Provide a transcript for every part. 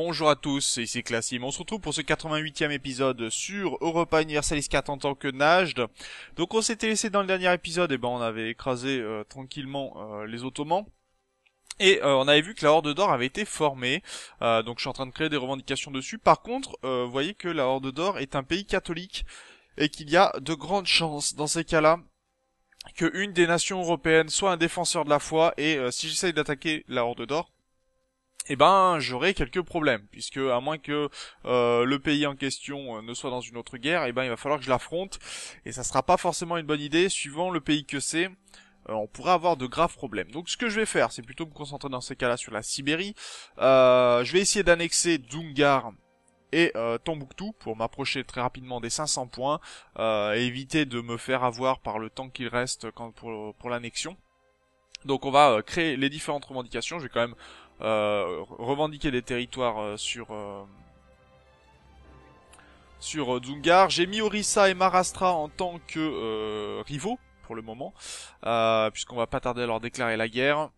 Bonjour à tous, ici Classim. On se retrouve pour ce 88e épisode sur Europa Universalis 4 en tant que Najd. Donc on s'était laissé dans le dernier épisode, et ben on avait écrasé tranquillement les Ottomans. Et on avait vu que la Horde d'Or avait été formée, donc je suis en train de créer des revendications dessus. Par contre, vous voyez que la Horde d'Or est un pays catholique et qu'il y a de grandes chances dans ces cas-là que une des nations européennes soit un défenseur de la foi. Et si j'essaye d'attaquer la Horde d'Or, eh ben j'aurai quelques problèmes, puisque à moins que le pays en question ne soit dans une autre guerre, eh ben il va falloir que je l'affronte, et ça sera pas forcément une bonne idée. Suivant le pays que c'est, on pourrait avoir de graves problèmes. Donc ce que je vais faire, c'est plutôt me concentrer dans ces cas-là sur la Sibérie. Je vais essayer d'annexer Dzungar et Tombouctou pour m'approcher très rapidement des 500 points, et éviter de me faire avoir par le temps qu'il reste pour l'annexion. Donc on va créer les différentes revendications. Je vais quand même revendiquer des territoires sur Dzungar. J'ai mis Orissa et Maharashtra en tant que rivaux pour le moment, puisqu'on va pas tarder à leur déclarer la guerre.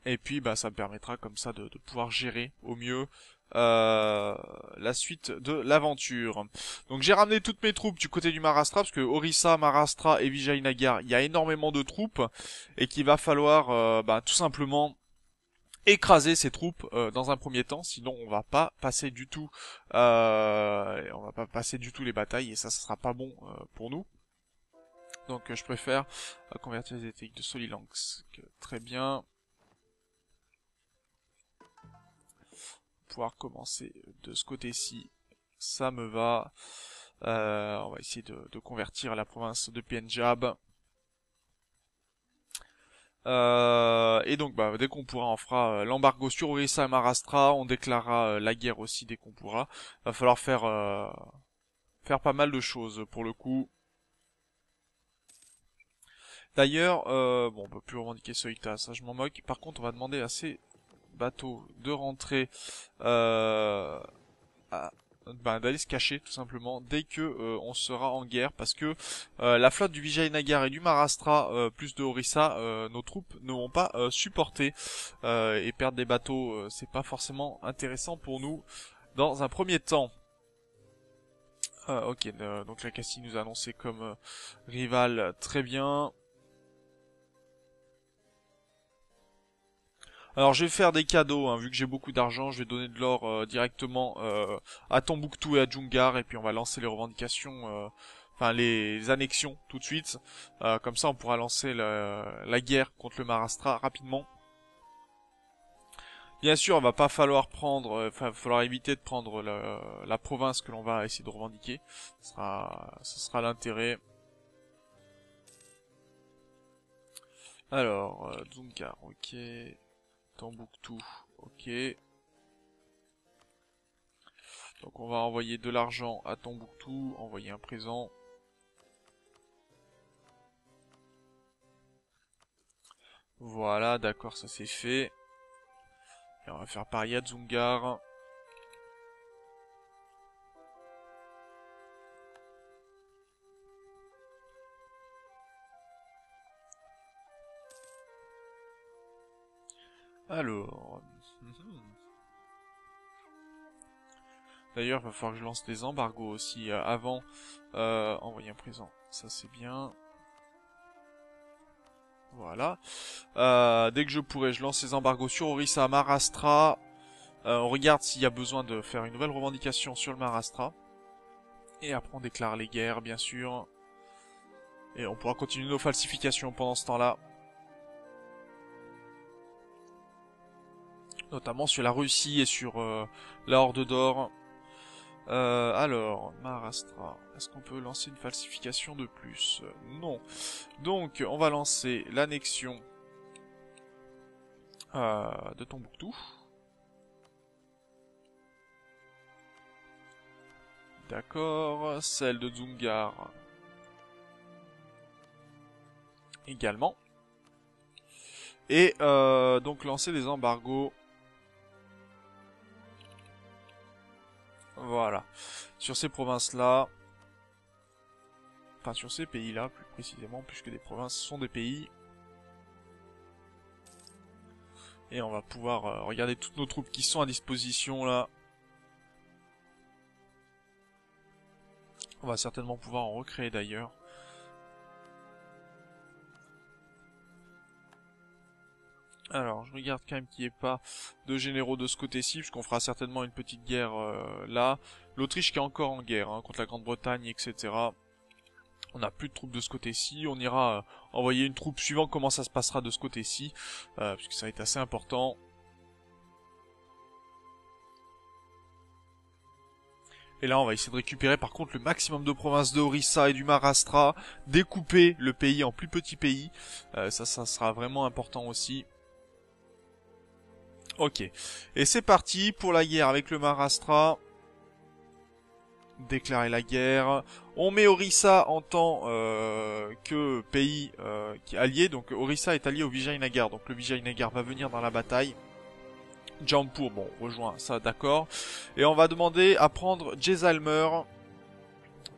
Et puis bah ça me permettra comme ça de pouvoir gérer au mieux la suite de l'aventure. Donc j'ai ramené toutes mes troupes du côté du Maharashtra, parce que Orissa, Maharashtra et Vijayanagar, il y a énormément de troupes, et qu'il va falloir tout simplement écraser ces troupes dans un premier temps, sinon on va pas passer du tout les batailles, et ça sera pas bon pour nous. Donc je préfère convertir les éthiques de Solilansk. Très bien. Pouvoir commencer de ce côté-ci, ça me va. On va essayer de convertir la province de Punjab. Et donc dès qu'on pourra, on fera l'embargo sur Orissa et Maharashtra. On déclarera la guerre aussi dès qu'on pourra. Va falloir faire pas mal de choses pour le coup. D'ailleurs, on peut plus revendiquer Soïta, ça je m'en moque. Par contre, on va demander à ces bateaux de rentrer d'aller se cacher tout simplement dès que on sera en guerre, parce que la flotte du Vijayanagar et du Maharashtra plus de Orissa, nos troupes ne vont pas supporter, et perdre des bateaux, c'est pas forcément intéressant pour nous dans un premier temps. Ok, donc la Cassie nous a annoncé comme rival, très bien. Alors je vais faire des cadeaux, hein, vu que j'ai beaucoup d'argent, je vais donner de l'or directement à Tombouctou et à Dzungar, et puis on va lancer les revendications, enfin les annexions tout de suite. Comme ça on pourra lancer la guerre contre le Maharashtra rapidement. Bien sûr, il va pas falloir prendre, il va falloir éviter de prendre la province que l'on va essayer de revendiquer. Ce sera l'intérêt. Alors, Dzungar, ok. Tombouctou, ok. Donc on va envoyer de l'argent à Tombouctou, envoyer un présent. Voilà, d'accord, ça c'est fait. Et on va faire pareil à Dzungar. Alors... D'ailleurs, il va falloir que je lance des embargos aussi avant. Envoyer un présent, ça c'est bien. Voilà. Dès que je pourrai, je lance les embargos sur Orissa, Maharashtra. On regarde s'il y a besoin de faire une nouvelle revendication sur le Maharashtra. Et après on déclare les guerres, bien sûr. Et on pourra continuer nos falsifications pendant ce temps-là. Notamment sur la Russie et sur la Horde d'Or. Alors, Maharashtra, est-ce qu'on peut lancer une falsification de plus? Non. Donc, on va lancer l'annexion de Tombouctou. D'accord, celle de Dzungar également. Et donc lancer des embargos. Voilà. Sur ces provinces-là. Enfin, sur ces pays-là, plus précisément, puisque des provinces sont des pays. Et on va pouvoir regarder toutes nos troupes qui sont à disposition là. On va certainement pouvoir en recréer d'ailleurs. Alors, je regarde quand même qu'il n'y ait pas de généraux de ce côté-ci, puisqu'on fera certainement une petite guerre là. L'Autriche qui est encore en guerre hein, contre la Grande-Bretagne, etc. On n'a plus de troupes de ce côté-ci. On ira envoyer une troupe suivant comment ça se passera de ce côté-ci, puisque ça va être assez important. Et là, on va essayer de récupérer par contre le maximum de provinces de Orissa et du Maharashtra, découper le pays en plus petits pays. Ça sera vraiment important aussi. Ok, et c'est parti pour la guerre avec le Maharashtra. Déclarer la guerre. On met Orissa en tant que pays qui est allié. Donc Orissa est allié au Vijayanagar. Donc le Vijayanagar va venir dans la bataille. Jampur, bon, rejoint ça, d'accord. Et on va demander à prendre Jaisalmer,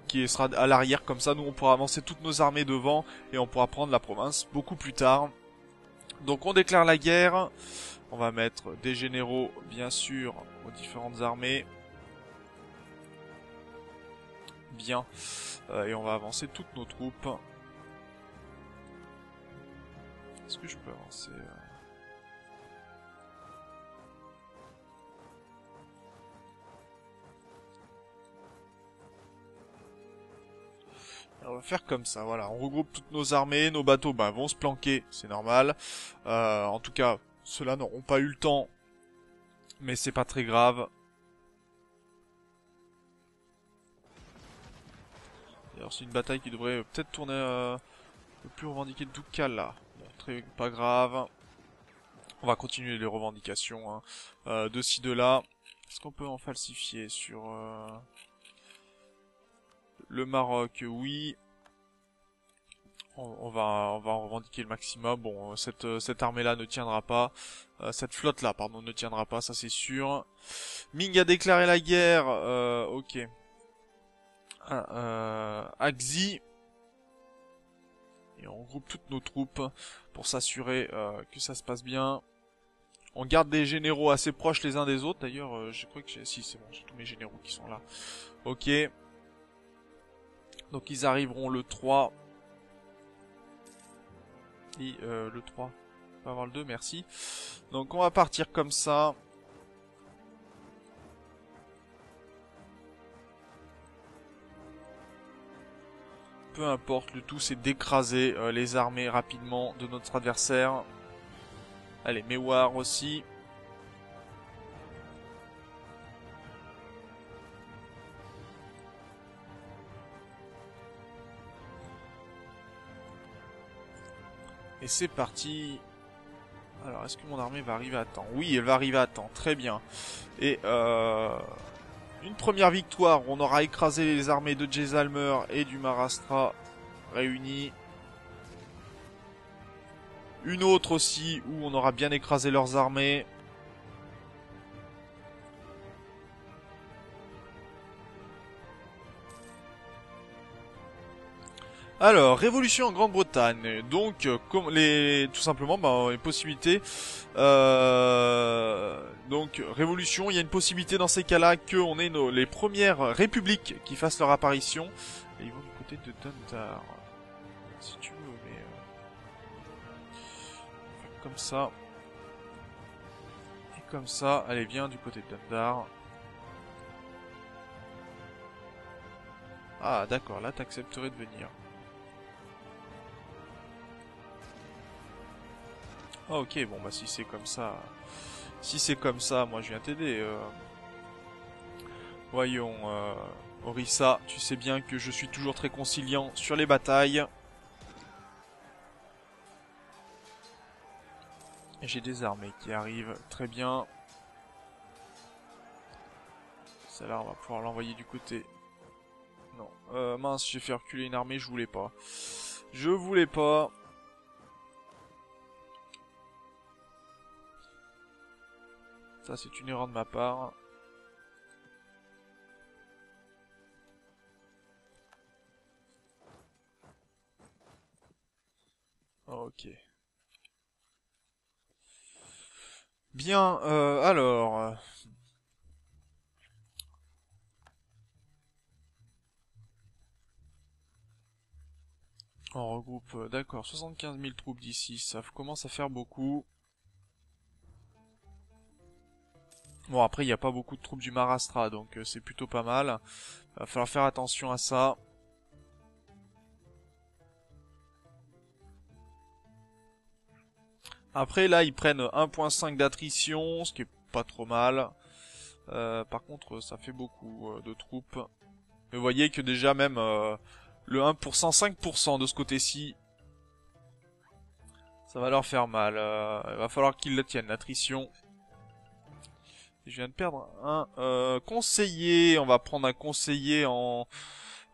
qui sera à l'arrière. Comme ça, nous, on pourra avancer toutes nos armées devant et on pourra prendre la province beaucoup plus tard. Donc on déclare la guerre. On va mettre des généraux, bien sûr, aux différentes armées. Bien. Et on va avancer toutes nos troupes. Est-ce que je peux avancer On va faire comme ça, voilà. On regroupe toutes nos armées, nos bateaux vont se planquer, c'est normal. En tout cas, ceux-là n'auront pas eu le temps, mais c'est pas très grave. D'ailleurs, c'est une bataille qui devrait peut-être tourner le plus revendiqué de Ducal là. Bon, pas grave. On va continuer les revendications hein, de ci, de là. Est-ce qu'on peut en falsifier sur le Maroc? Oui. On va en revendiquer le maximum. Bon, cette armée-là ne tiendra pas. Cette flotte-là, pardon, ne tiendra pas, ça c'est sûr. Ming a déclaré la guerre. Ok. Axi. Et on regroupe toutes nos troupes pour s'assurer que ça se passe bien. On garde des généraux assez proches les uns des autres. D'ailleurs, je crois que j'ai... Si, c'est bon, j'ai tous mes généraux qui sont là. Ok. Donc ils arriveront le 3. Et le 3. On va avoir le 2, merci. Donc on va partir comme ça. Peu importe, le tout c'est d'écraser les armées rapidement de notre adversaire. Allez, Mewar aussi. Et c'est parti. Alors, est-ce que mon armée va arriver à temps? Oui, elle va arriver à temps, très bien. Et une première victoire, on aura écrasé les armées de Jaisalmer et du Maharashtra réunies. Une autre aussi, où on aura bien écrasé leurs armées. Alors, révolution en Grande-Bretagne. Donc, comme tout simplement, une possibilité. Donc, révolution, il y a une possibilité dans ces cas-là qu'on ait les premières républiques qui fassent leur apparition. Et ils vont du côté de Dundar. Si tu veux, mais... comme ça. Et comme ça, allez, viens du côté de Dundar. Ah, d'accord, là, t'accepterais de venir. Ah ok, bon bah si c'est comme ça... Si c'est comme ça, moi je viens t'aider. Voyons, Orissa, tu sais bien que je suis toujours très conciliant sur les batailles. J'ai des armées qui arrivent, très bien. Celle-là, on va pouvoir l'envoyer du côté... Non, mince, j'ai fait reculer une armée, je voulais pas. Je voulais pas... Ça, c'est une erreur de ma part. Ok. Bien, alors... on regroupe, d'accord, 75 000 troupes d'ici, ça commence à faire beaucoup. Bon, après, il n'y a pas beaucoup de troupes du Maharashtra, donc c'est plutôt pas mal. Va falloir faire attention à ça. Après, là, ils prennent 1,5 d'attrition, ce qui est pas trop mal. Par contre, ça fait beaucoup de troupes. Mais vous voyez que déjà, même le 1%, 5% de ce côté-ci, ça va leur faire mal. Il va falloir qu'ils le tiennent, l'attrition. Je viens de perdre un conseiller. On va prendre un conseiller en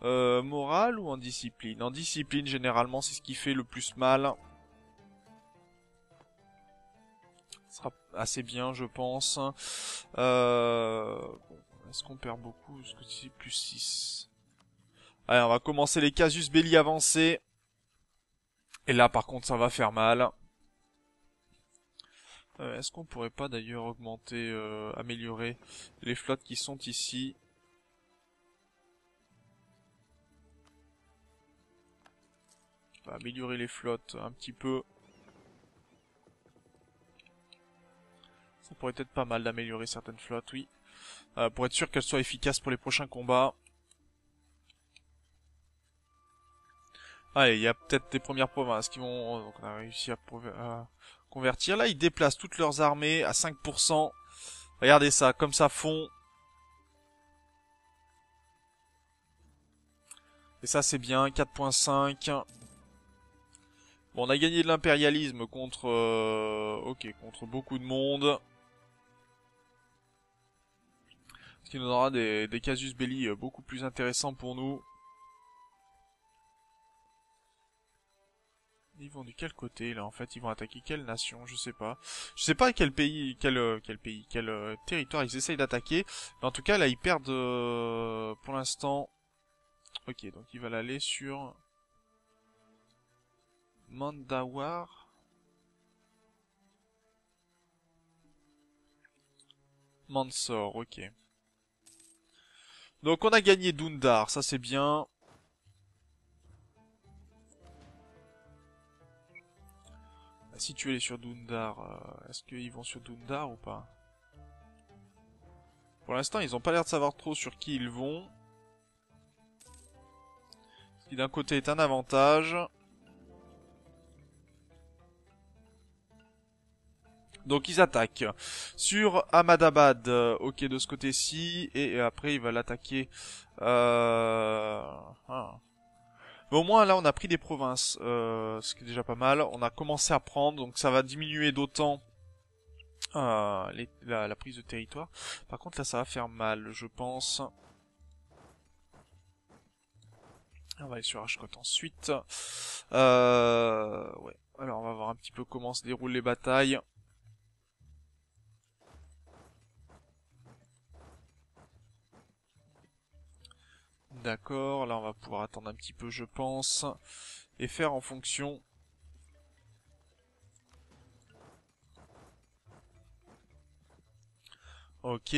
morale ou en discipline. En discipline, généralement, c'est ce qui fait le plus mal. Ce sera assez bien, je pense. Bon, est-ce qu'on perd beaucoup? Est-ce que c'est plus 6? Allez, on va commencer les casus belli avancés. Et là, par contre, ça va faire mal. Est-ce qu'on pourrait pas d'ailleurs augmenter, améliorer les flottes qui sont ici? On va améliorer les flottes un petit peu. Ça pourrait être pas mal d'améliorer certaines flottes, oui. Pour être sûr qu'elles soient efficaces pour les prochains combats. Allez, il y a peut-être des premières provinces qui vont... Donc on a réussi à convertir. Là, ils déplacent toutes leurs armées à 5%. Regardez ça, comme ça fond. Et ça, c'est bien, 4,5. Bon, on a gagné de l'impérialisme contre... ok, contre beaucoup de monde. Ce qui nous donnera des casus belli beaucoup plus intéressants pour nous. Ils vont de quel côté là en fait? Ils vont attaquer quelle nation? Je sais pas. Je sais pas quel pays, quel territoire ils essayent d'attaquer. Mais en tout cas là ils perdent pour l'instant. Ok, donc ils veulent aller sur Mandawar. Mansour, ok. Donc on a gagné Dundar, ça c'est bien. Si tu es sur Dundar, est-ce qu'ils vont sur Dundar ou pas? Pour l'instant, ils ont pas l'air de savoir trop sur qui ils vont. Ce qui d'un côté est un avantage. Donc ils attaquent sur Ahmadabad, ok de ce côté-ci, et après ils veulent attaquer... Ah. Mais au moins là on a pris des provinces, ce qui est déjà pas mal. On a commencé à prendre, donc ça va diminuer d'autant la prise de territoire. Par contre là ça va faire mal, je pense. On va aller sur Ashkot ensuite. Ouais. Alors on va voir un petit peu comment se déroulent les batailles. D'accord, là on va pouvoir attendre un petit peu je pense. Et faire en fonction. Ok.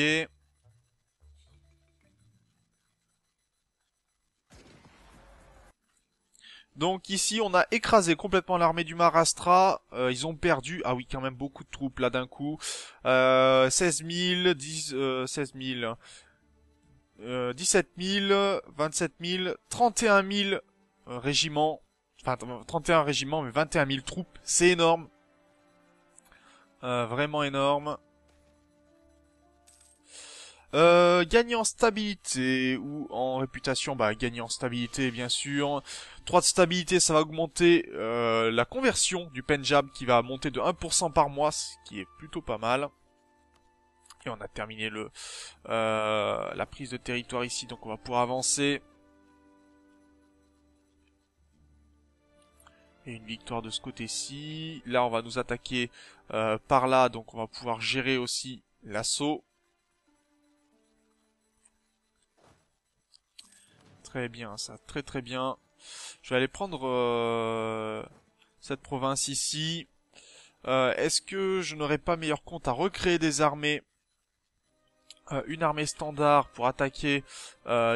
Donc ici on a écrasé complètement l'armée du Maharashtra. Ils ont perdu, ah oui quand même beaucoup de troupes là d'un coup. 16 000, 16 000, 17 000, 27 000, 31 000 régiments. Enfin 31 régiments mais 21 000 troupes. C'est énorme. Vraiment énorme. Gagner en stabilité ou en réputation, bah gagner en stabilité bien sûr. 3 de stabilité, ça va augmenter la conversion du Pendjab qui va monter de 1% par mois, ce qui est plutôt pas mal. Et on a terminé la prise de territoire ici, donc on va pouvoir avancer. Et une victoire de ce côté-ci. Là, on va nous attaquer par là, donc on va pouvoir gérer aussi l'assaut. Très bien, ça, très très bien. Je vais aller prendre cette province ici. Est-ce que je n'aurais pas meilleur compte à recréer des armées, une armée standard pour attaquer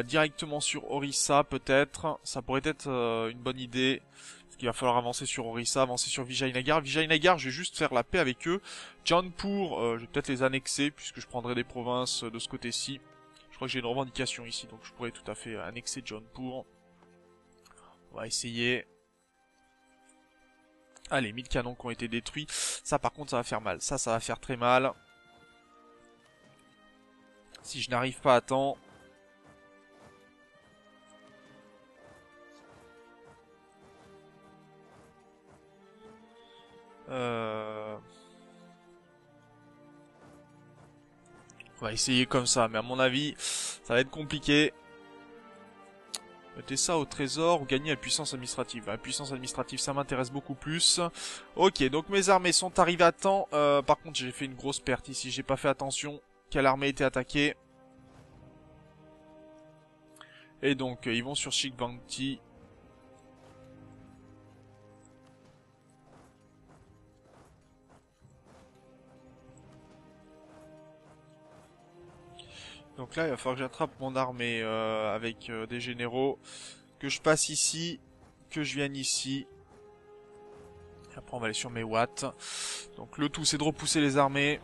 directement sur Orissa peut-être? Ça pourrait être une bonne idée. Parce qu'il va falloir avancer sur Orissa, avancer sur Vijayanagar. Vijayanagar, je vais juste faire la paix avec eux. Jaunpur, je vais peut-être les annexer puisque je prendrai des provinces de ce côté-ci. Je crois que j'ai une revendication ici, donc je pourrais tout à fait annexer Jaunpur. On va essayer. Allez, 1000 canons qui ont été détruits. Ça par contre ça va faire mal. Ça va faire très mal. Si je n'arrive pas à temps. On va essayer comme ça, mais à mon avis, ça va être compliqué. Mettez ça au trésor ou gagner la puissance administrative. La puissance administrative, ça m'intéresse beaucoup plus. Ok, donc mes armées sont arrivées à temps. Par contre, j'ai fait une grosse perte ici. J'ai pas fait attention quelle armée était attaquée. Et donc, ils vont sur Shikvanti. Donc là, il va falloir que j'attrape mon armée avec des généraux. Que je passe ici. Que je vienne ici. Et après, on va aller sur Mewat. Donc le tout, c'est de repousser les armées.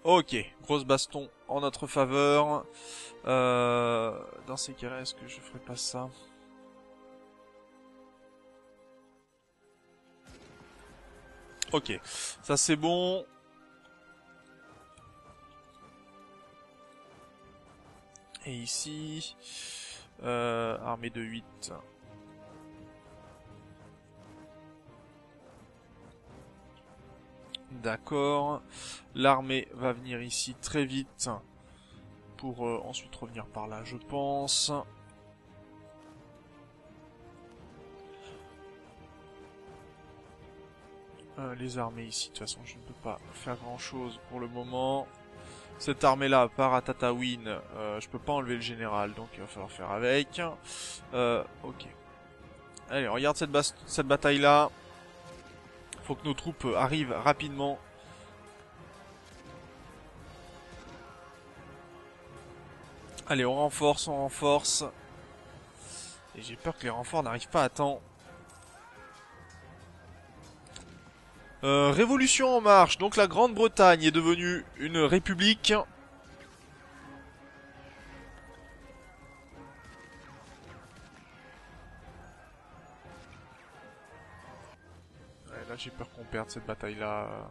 Ok, grosse baston en notre faveur. Dans ces cas-là, est-ce que je ferais pas ça? Ok, ça c'est bon. Et ici, armée de 8. D'accord. L'armée va venir ici très vite pour ensuite revenir par là, je pense. Les armées ici, de toute façon, je ne peux pas faire grand-chose pour le moment. Cette armée-là part à Tatooine. Je peux pas enlever le général, donc il va falloir faire avec. Ok. Allez, regarde cette bataille-là. Faut que nos troupes arrivent rapidement. Allez, on renforce, on renforce. Et j'ai peur que les renforts n'arrivent pas à temps. Révolution en marche. Donc la Grande-Bretagne est devenue une république. Ouais, là j'ai peur qu'on perde cette bataille-là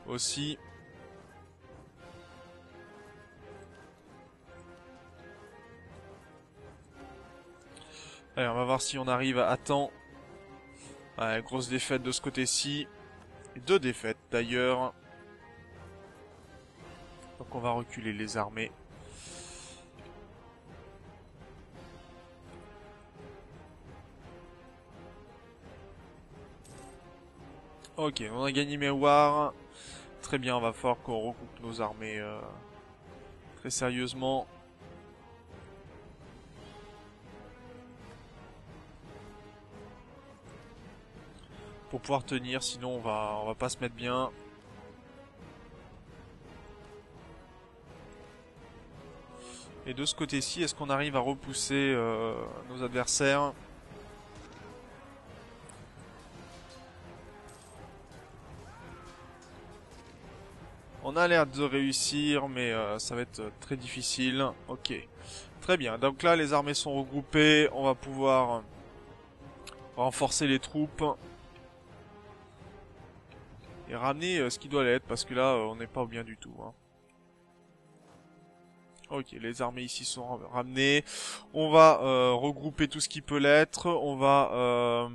aussi. Allez, on va voir si on arrive à temps. Ouais, grosse défaite de ce côté-ci. 2 défaites d'ailleurs. Donc on va reculer les armées. Ok, on a gagné Mewar. Très bien, on va falloir qu'on regroupe nos armées très sérieusement. Pour pouvoir tenir, sinon on va pas se mettre bien. Et de ce côté-ci, est-ce qu'on arrive à repousser nos adversaires? On a l'air de réussir, mais ça va être très difficile. Ok, très bien. Donc là, les armées sont regroupées. On va pouvoir renforcer les troupes. Et ramener ce qui doit l'être, parce que là, on n'est pas bien du tout. Hein. Ok, les armées ici sont ramenées. On va regrouper tout ce qui peut l'être. On va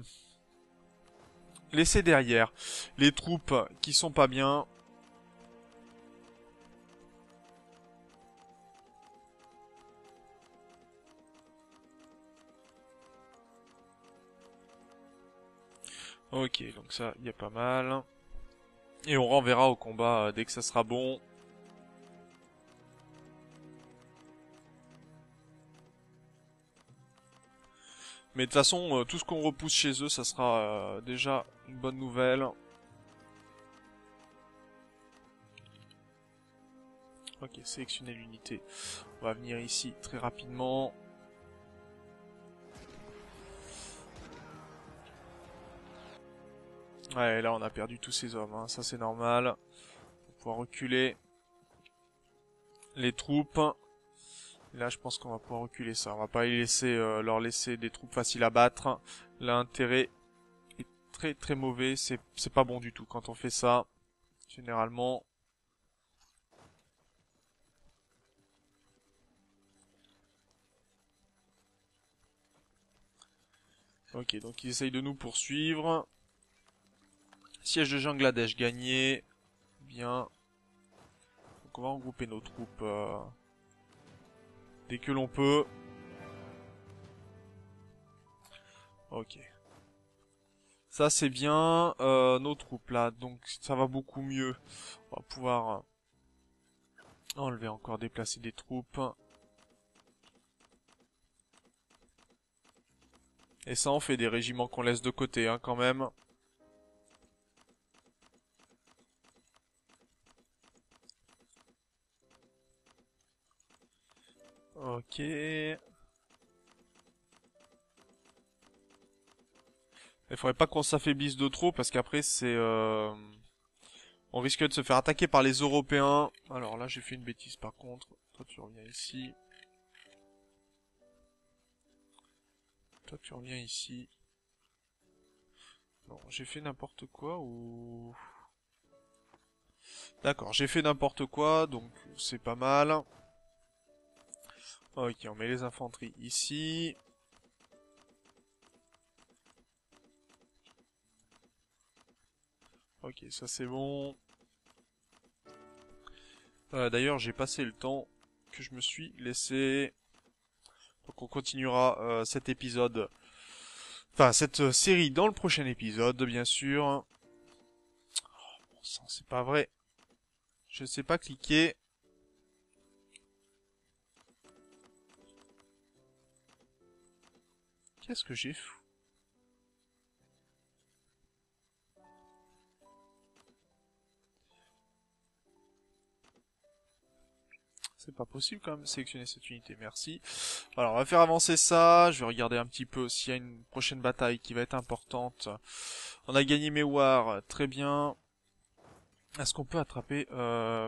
laisser derrière les troupes qui sont pas bien. Ok, donc ça, il y a pas mal. Et on renverra au combat dès que ça sera bon. Mais de toute façon, tout ce qu'on repousse chez eux, ça sera déjà une bonne nouvelle. Ok, sélectionner l'unité. On va venir ici très rapidement. Ouais, là on a perdu tous ces hommes, hein. Ça c'est normal. On va pouvoir reculer les troupes. Là je pense qu'on va pouvoir reculer ça. On va pas les laisser, leur laisser des troupes faciles à battre. L'intérêt est très très mauvais. C'est pas bon du tout quand on fait ça. Généralement. Ok, donc ils essayent de nous poursuivre. Siège de Bangladesh gagné. Bien. Donc on va regrouper nos troupes dès que l'on peut. Ok. Ça c'est bien. Nos troupes là, donc ça va beaucoup mieux. On va pouvoir enlever encore, déplacer des troupes. Et ça on fait des régiments qu'on laisse de côté hein, quand même. Ok. Il faudrait pas qu'on s'affaiblisse de trop parce qu'après c'est... on risque de se faire attaquer par les Européens. Alors là j'ai fait une bêtise par contre. Toi tu reviens ici. Toi tu reviens ici. Non, j'ai fait n'importe quoi ou... D'accord, j'ai fait n'importe quoi, donc c'est pas mal. Ok, on met les infanteries ici. Ok, ça c'est bon. D'ailleurs, j'ai passé le temps que je me suis laissé. Donc on continuera cet épisode, enfin cette série dans le prochain épisode, bien sûr. Bon sang, c'est pas vrai. Je sais pas cliquer. Qu'est-ce que j'ai fait? C'est pas possible quand même, sélectionner cette unité, merci. Alors on va faire avancer ça, je vais regarder un petit peu s'il y a une prochaine bataille qui va être importante. On a gagné Mewar, très bien. Est-ce qu'on peut attraper,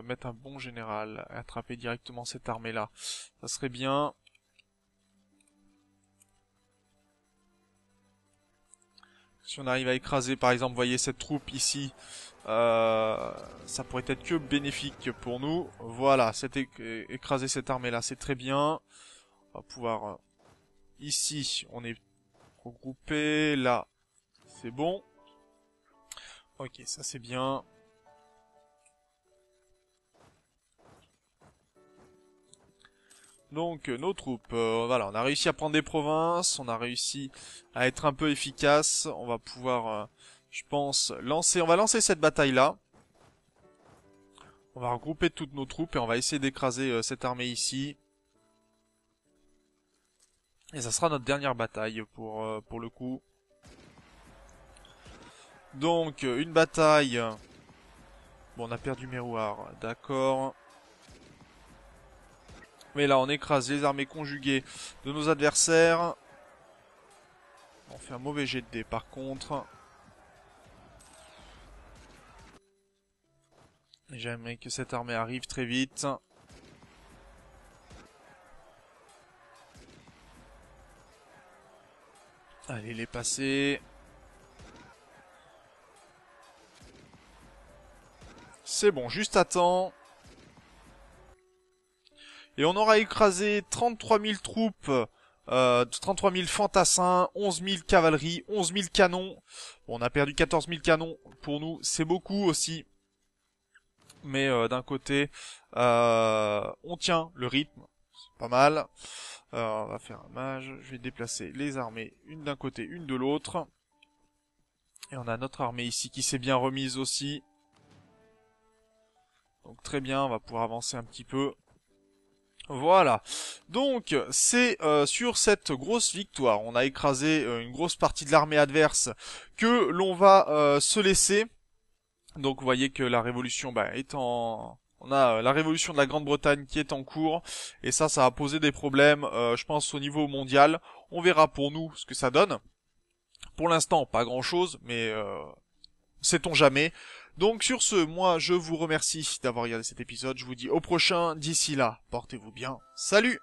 mettre un bon général, attraper directement cette armée-là? Ça serait bien. Si on arrive à écraser, par exemple, vous voyez cette troupe ici, ça pourrait être que bénéfique pour nous. Voilà, écraser cette armée-là, c'est très bien. On va pouvoir... ici, on est regroupé. Là, c'est bon. Ok, ça c'est bien. Donc nos troupes, voilà, on a réussi à prendre des provinces, on a réussi à être un peu efficace. On va pouvoir, je pense, on va lancer cette bataille-là. On va regrouper toutes nos troupes et on va essayer d'écraser cette armée ici. Et ça sera notre dernière bataille pour le coup. Donc une bataille. Bon, on a perdu Merouar, d'accord. Mais là, on écrase les armées conjuguées de nos adversaires. On fait un mauvais jet de dés par contre. J'aimerais que cette armée arrive très vite. Allez, les passer. C'est bon, juste à temps. Et on aura écrasé 33 000 troupes, 33 000 fantassins, 11 000 cavaleries, 11 000 canons. Bon, on a perdu 14 000 canons. Pour nous, c'est beaucoup aussi. Mais d'un côté, on tient le rythme. C'est pas mal. On va faire un mage. Je vais déplacer les armées, une d'un côté, une de l'autre. Et on a notre armée ici qui s'est bien remise aussi. Donc très bien, on va pouvoir avancer un petit peu. Voilà. Donc, c'est sur cette grosse victoire, on a écrasé une grosse partie de l'armée adverse, que l'on va se laisser. Donc, vous voyez que la révolution est en... On a la révolution de la Grande-Bretagne qui est en cours, et ça va poser des problèmes, je pense, au niveau mondial. On verra pour nous ce que ça donne. Pour l'instant, pas grand-chose, mais sait-on jamais. Donc sur ce, moi je vous remercie d'avoir regardé cet épisode, je vous dis au prochain, d'ici là, portez-vous bien, salut!